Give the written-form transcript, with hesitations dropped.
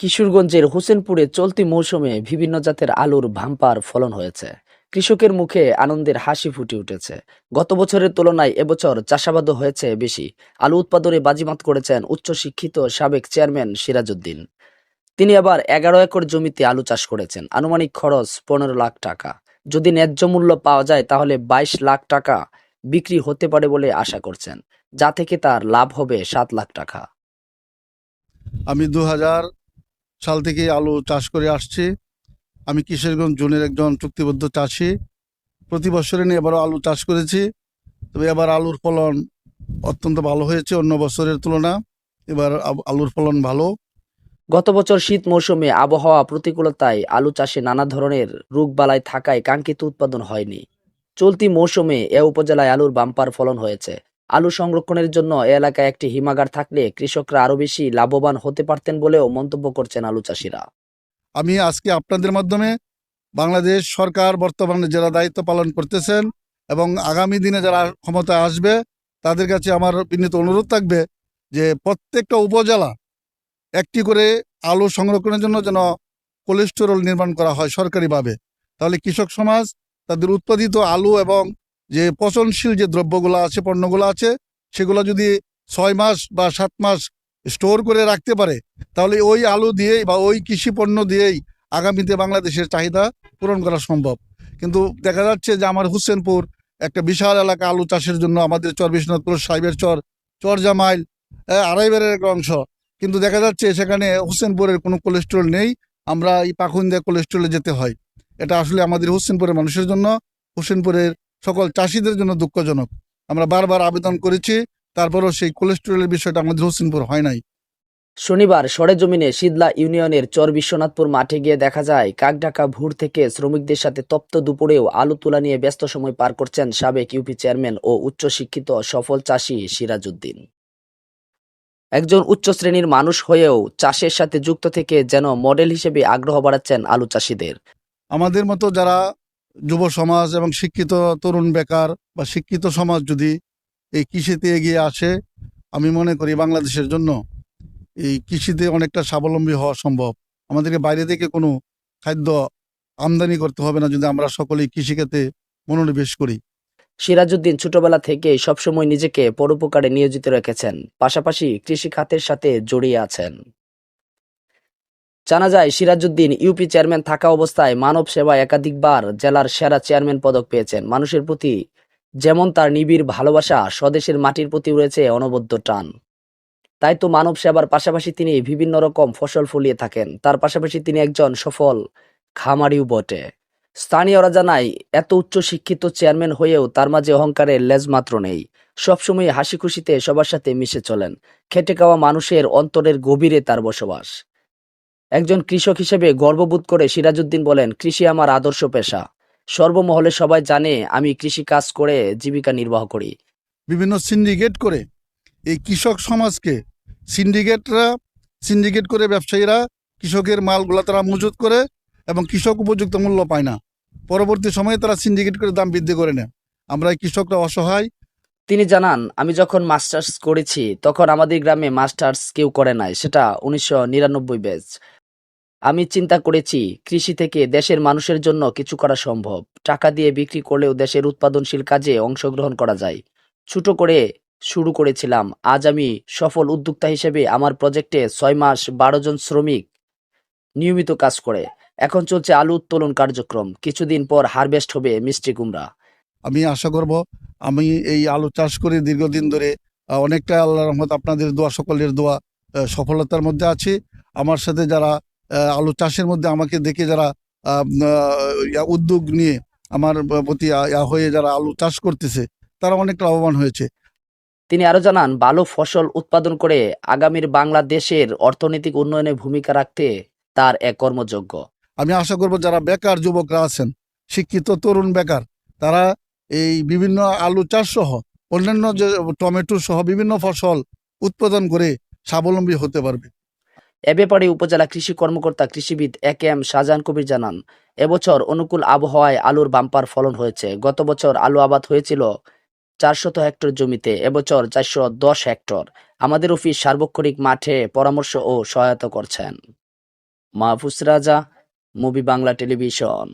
কিশোরগঞ্জের হোসেনপুরে চলতি মৌসুমে বিভিন্ন জাতের আলুর বাম্পার ফলন হয়েছে। কৃষকের মুখে আনন্দের হাসি ফুটে উঠেছে। গত বছরের তুলনায় এবছর চাষাবাদও হয়েছে বেশি। আলু উৎপাদনে বাজিমাত করেছেন উচ্চশিক্ষিত সাবেক চেয়ারম্যান সিরাজউদ্দিন। তিনি আবার 11 একর জমিতে আলু চাষ করেছেন। আনুমানিক খরচ 15 লাখ টাকা। যদি ন্যায্য মূল্য পাওয়া যায় তাহলে 22 লাখ টাকা বিক্রি হতে পারে বলে আশা করছেন, যা থেকে তার লাভ হবে 7 লাখ টাকা। আমি 2000 সাল থেকে আলু চাষ করে আসছি। আমি কিশোরগঞ্জ জোনের একজন চুক্তিবদ্ধ চাষি। প্রতি বছরে নিয়ে এবারও আলু চাষ করেছি। তবে এবার আলুর ফলন অত্যন্ত ভালো হয়েছে অন্য বছরের তুলনা। এবার আলুর ফলন ভালো। গত বছর শীত মৌসুমে আবহাওয়া প্রতিকূলতায় আলু চাষে নানা ধরনের রোগবালাই থাকায় কাঙ্ক্ষিত উৎপাদন হয়নি। চলতি মৌসুমে এ উপজেলায় আলুর বাম্পার ফলন হয়েছে। আলু সংরক্ষণের জন্য এ এলাকায় একটি হিমাগার থাকলে কৃষকরা আরো বেশি লাভবান হতে পারতেন বলেও মন্তব্য করছেন আলু চাষিরা। আমি আজকে আপনাদের মাধ্যমে বাংলাদেশ সরকার বর্তমানে যারা দায়িত্ব পালন করতেছেন এবং আগামী দিনে যারা ক্ষমতায় আসবে তাদের কাছে আমার বিনীত অনুরোধ থাকবে যে প্রত্যেকটা উপজেলা একটি করে আলু সংরক্ষণের জন্য যেন কোল্ড স্টোর নির্মাণ করা হয় সরকারিভাবে। তাহলে কৃষক সমাজ তাদের উৎপাদিত আলু এবং যে পচনশীল যে দ্রব্যগুলো আছে পণ্যগুলো আছে সেগুলো যদি 6 মাস বা 7 মাস স্টোর করে রাখতে পারে তাহলে ওই আলু দিয়েই বা ওই কৃষি পণ্য দিয়েই আগামীতে বাংলাদেশের চাহিদা পূরণ করা সম্ভব। কিন্তু দেখা যাচ্ছে যে আমার হোসেনপুর একটা বিশাল এলাকা আলু চাষের জন্য, আমাদের চর বিশ্বনাথপুর সাহেবের চর, চরজামাইল, আড়াইবারের একটা অংশ, কিন্তু দেখা যাচ্ছে সেখানে হোসেনপুরের কোনো কোলেস্ট্রল নেই। আমরা এই পাখুন্দিয়া কোলেস্ট্রলে যেতে হয়। এটা আসলে আমাদের হোসেনপুরের মানুষের জন্য, হোসেনপুরের সকল চাষিদের জন্য দুঃখজনক। আমরা বারবার আবেদন করেছি, তারপরও সেই কোলেস্ট্রলের বিষয়টা আমাদের হোসেনপুর হয় নাই। শনিবার সরেজমিনে শীতলা ইউনিয়নের চর বিশ্বনাথপুর মাঠে গিয়ে দেখা যায় কাকডাকা ভোর থেকে শ্রমিকদের সাথে তপ্ত দুপুরেও আলু তোলা নিয়ে ব্যস্ত সময় পার করছেন সাবেক ইউপি চেয়ারম্যান ও উচ্চশিক্ষিত সফল চাষি সিরাজউদ্দিন। একজন উচ্চ শ্রেণীর মানুষ হয়েও চাষের সাথে যুক্ত থেকে যেন মডেল হিসেবে আগ্রহ বাড়াচ্ছেন আলু চাষিদের। আমাদের মতো যারা যুব সমাজ এবং শিক্ষিত তরুণ বেকার বা শিক্ষিত সমাজ যদি এই কৃষিতে এগিয়ে আসে, আমি মনে করি বাংলাদেশের জন্য এই কৃষিতে অনেকটা স্বাবলম্বী হওয়া সম্ভব। আমাদেরকে বাইরে থেকে কোনো খাদ্য আমদানি করতে হবে না যদি আমরা সকলেই কৃষিখাতে মনোনিবেশ করি। সিরাজউদ্দিন ছোটবেলা থেকেই সবসময় নিজেকে পরোপকারে নিয়োজিত রেখেছেন, পাশাপাশি কৃষি খাতের সাথে জড়িয়ে আছেন। জানা যায় সিরাজউদ্দিন ইউপি চেয়ারম্যান থাকা অবস্থায় মানব সেবায় একাধিকবার জেলার সেরা চেয়ারম্যান পদক পেয়েছেন। মানুষের প্রতি যেমন তার নিবিড় ভালোবাসা, স্বদেশের মাটির প্রতি রয়েছে অনবদ্য টান। তাই তো মানব সেবার পাশাপাশি তিনি বিভিন্ন রকম ফসল ফলিয়ে থাকেন। তার পাশাপাশি তিনি একজন সফল খামারিও বটে। স্থানীয়রা জানায় এত উচ্চ শিক্ষিত চেয়ারম্যান হয়েও তার মাঝে অহংকারের লেজমাত্র নেই। সবসময় হাসি খুশিতে সবার সাথে মিশে চলেন। খেটে খাওয়া মানুষের অন্তরের গভীরে তার বসবাস। একজন কৃষক হিসেবে গর্ববোধ করে সিরাজউদ্দিন বলেন, কৃষি আমার আদর্শ পেশা। সর্বমহলে সবাই জানে আমি কৃষি কাজ করে জীবিকা নির্বাহ করি। বিভিন্ন সিন্ডিকেট করে এই কৃষক সমাজকে, সিন্ডিকেট করে ব্যবসায়ীরা কৃষকের মালগুলা তারা মজুত করে এবং কৃষক উপযুক্ত মূল্য পায় না। পরবর্তী সময়ে তারা সিন্ডিকেট করে দাম বৃদ্ধি করে নেয়। আমরা এই কৃষকরা অসহায়। তিনি জানান, আমি যখন মাস্টার্স করেছি তখন আমাদের গ্রামে মাস্টার্স কেউ করে নাই, সেটা 1999 ব্যাচ। আমি চিন্তা করেছি কৃষি থেকে দেশের মানুষের জন্য কিছু করা সম্ভব। টাকা দিয়ে বিক্রি করলেও দেশের উৎপাদনশীল কাজে অংশগ্রহণ করা যায়। ছোট করে শুরু করেছিলাম। আজ আমি সফল উদ্যোক্তা হিসেবে আমার প্রজেক্টে 6 মাস 12 জন শ্রমিক নিয়মিত কাজ করে। এখন চলছে আলু উত্তোলন কার্যক্রম। কিছুদিন পর হারভেস্ট হবে মিষ্টি কুমড়া। আমি আশা করব আমি এই আলু চাষ করে দীর্ঘদিন ধরে অনেকটা আল্লাহর রহমত আপনাদের দোয়া সকলের দোয়া সফলতার মধ্যে আছি। আমার সাথে যারা আলু চাষের মধ্যে আমাকে দেখে যারা উদ্যোগ নিয়ে আমার প্রতি হয়ে যারা আলু চাষ করতেছে তারা অনেক লাভবান হয়েছে। তিনি আরো জানান, ভালো ফসল উৎপাদন করে আগামীর বাংলাদেশের অর্থনৈতিক উন্নয়নে ভূমিকা রাখতে তার এক কর্মযোগ্য। আমি আশা করব যারা বেকার যুবকরা আছেন, শিক্ষিত তরুণ বেকার, তারা এই বিভিন্ন আলু চাষ সহ অন্যান্য যে টমেটো সহ বিভিন্ন ফসল উৎপাদন করে স্বাবলম্বী হতে পারবে। এ ব্যাপারে উপজেলা কৃষি কর্মকর্তা কৃষিবিদ এ.কে.এম. শাহজাহান কবির জানান, এবছর অনুকূল আবহাওয়ায় আলুর বাম্পার ফলন হয়েছে। গত বছর আলু আবাদ হয়েছিল 400 হেক্টর জমিতে, এবছর 410 হেক্টর। আমাদের অফিস সার্বক্ষণিক মাঠে পরামর্শ ও সহায়তা করছেন। মাহফুজ রাজা, মুভি বাংলা টেলিভিশন।